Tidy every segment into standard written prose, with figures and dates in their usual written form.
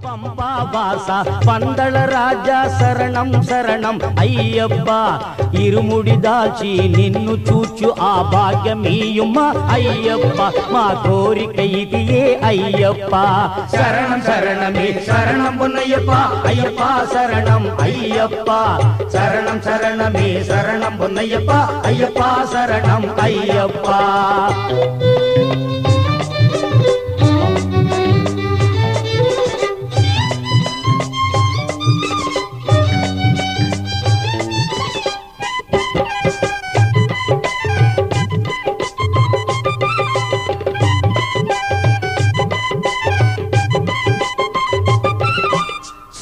పంపావాస పందళ రాజా శరణం శరణం అయ్యప్ప ఇరుముడి దాల్చి నిన్ను చూచు ఆ భాగ్యమీయుమా అయ్యప్ప మా కోరిక ఇదియే అయ్యప్ప శరణం శరణమే శరణం పొన్నయ్యప్ప అయ్యప్ప శరణం అయ్యప్ప శరణం శరణమే శరణం పొన్నయ్యప్ప అయ్యప్ప శరణం అయ్యప్ప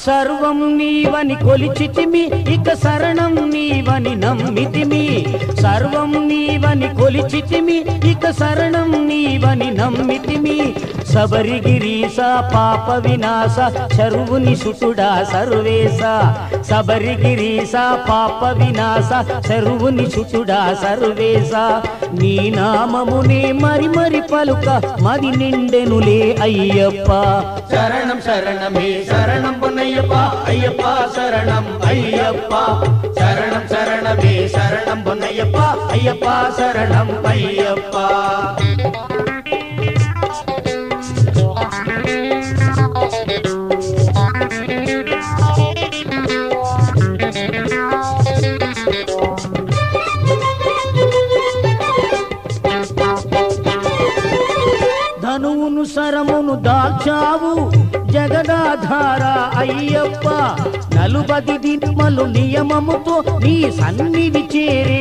సర్వం నీవని కొలిచితిమి ఇక శరణం నీవని నమ్మితిమి సర్వం నీవని కొలిచితిమి ఇక శరణం నీవని నమ్మితిమి శబరిగిరీశ పాప వినాశ శరువుని సుతుడా సర్వేశ శబరిగిరీశ పాప వినాశ శరువుని సుతుడా సర్వేశ నీ నామమునే మరి మరి పలుక మది నిండెనులే అయ్యప్ప శరణం శరణమే శరణం పొన్నయ్యప్ప అయ్యప్ప శరణం అయ్యప్ప శరణం శరణమే శరణం పొన్నయ్యప్ప అయ్యప్ప శరణం అయ్యప్ప ధనువును శరమును దాల్చావు జగదాధార అయ్యప్ప నలుబది దినములు నియమముతో నీ సన్నిధి చేరే